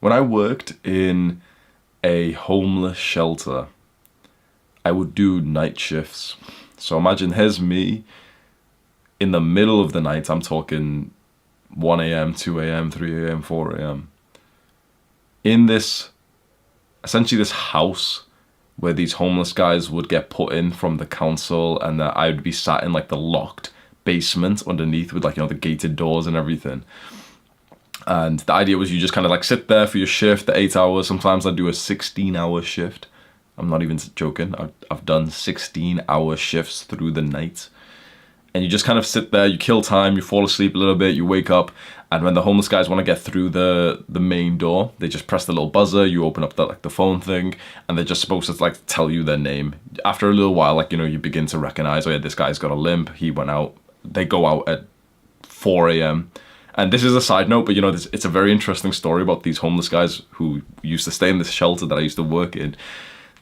When I worked in a homeless shelter, I would do night shifts. So imagine here's me in the middle of the night. I'm talking 1 a.m., 2 a.m., 3 a.m., 4 a.m. in this, essentially this house where these homeless guys would get put in from the council, and that I would be sat in like the locked basement underneath with, like, you know, the gated doors and everything. And the idea was you just kind of like sit there for your shift, the 8 hours. Sometimes I'd do a 16-hour shift. I'm not even joking. I've done 16-hour shifts through the night. And you just kind of sit there, you kill time, you fall asleep a little bit, you wake up, and when the homeless guys want to get through the main door, they just press the little buzzer, you open up the phone thing, and they're just supposed to like tell you their name. After a little while, like, you know, you begin to recognize, oh yeah, this guy's got a limp, he went out. They go out at 4 a.m. And this is a side note, but you know, it's a very interesting story about these homeless guys who used to stay in this shelter that I used to work in.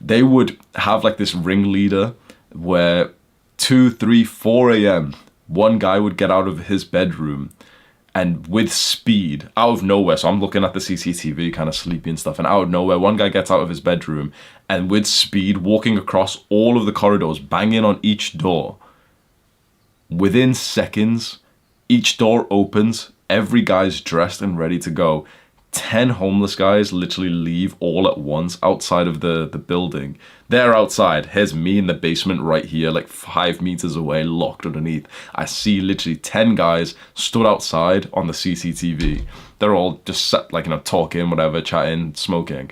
They would have like this ringleader where 2, 3, 4 a.m. one guy would get out of his bedroom and with speed, out of nowhere, so I'm looking at the CCTV kind of sleepy and stuff, and out of nowhere one guy gets out of his bedroom and with speed, walking across all of the corridors, banging on each door. Within seconds, each door opens, every guy's dressed and ready to go. 10 homeless guys literally leave all at once outside of the building. They're outside. Here's me in the basement right here, like 5 meters away, locked underneath. I see literally 10 guys stood outside on the CCTV. They're all just sat, like, you know, talking, whatever, chatting, smoking.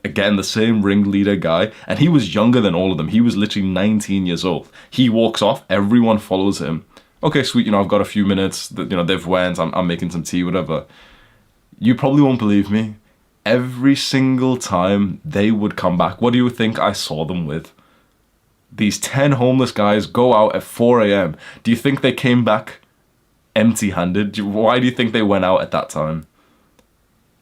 Again, the same ringleader guy, and he was younger than all of them. He was literally 19 years old. He walks off, everyone follows him. Okay, sweet, you know, I've got a few minutes, you know, they've went, I'm making some tea, whatever. You probably won't believe me. Every single time they would come back, what do you think I saw them with? These 10 homeless guys go out at 4 a.m. Do you think they came back empty-handed? Why do you think they went out at that time?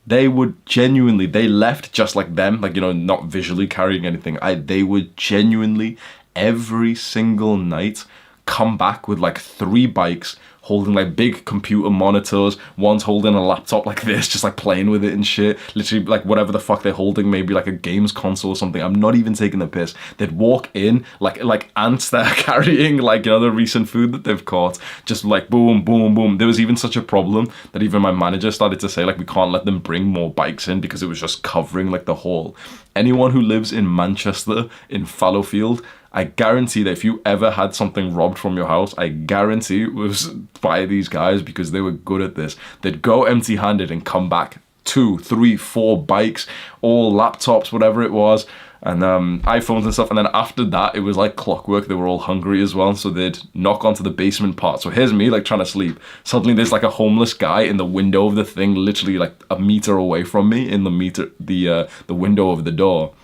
They would genuinely, they left just like them, like, you know, not visually carrying anything. They would genuinely, every single night, come back with like 3 bikes, holding like big computer monitors. One's holding a laptop like this, just like playing with it and shit. Literally like whatever the fuck they're holding, maybe like a games console or something. I'm not even taking the piss. They'd walk in like ants that are carrying, like, you know, the recent food that they've caught. Just like boom, boom, boom. There was even such a problem that even my manager started to say, like, we can't let them bring more bikes in because it was just covering like the hall. Anyone who lives in Manchester, in Fallowfield, I guarantee that if you ever had something robbed from your house, I guarantee it was by these guys, because they were good at this. They'd go empty-handed and come back 2, 3, 4 bikes, all laptops, whatever it was, and iPhones and stuff. And then after that, it was like clockwork. They were all hungry as well, so they'd knock onto the basement part. So here's me like trying to sleep. Suddenly there's like a homeless guy in the window of the thing, literally like a meter away from me, in the window of the door.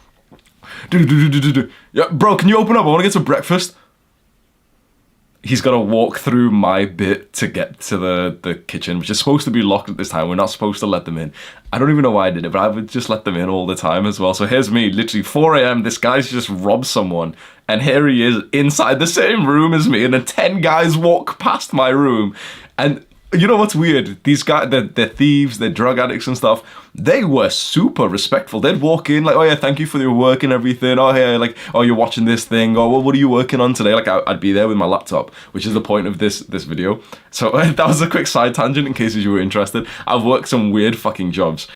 Yeah, bro, can you open up? I want to get some breakfast. He's got to walk through my bit to get to the kitchen, which is supposed to be locked at this time. We're not supposed to let them in. I don't even know why I did it, but I would just let them in all the time as well. So here's me, literally 4 a.m. This guy's just robbed someone, and here he is inside the same room as me, and then 10 guys walk past my room. And you know what's weird? These guys, they're thieves, they're drug addicts and stuff. They were super respectful. They'd walk in like, oh yeah, thank you for your work and everything. Oh yeah, like, oh, you're watching this thing. Oh, well, what are you working on today? Like, I'd be there with my laptop, which is the point of this video. So that was a quick side tangent in case you were interested. I've worked some weird fucking jobs.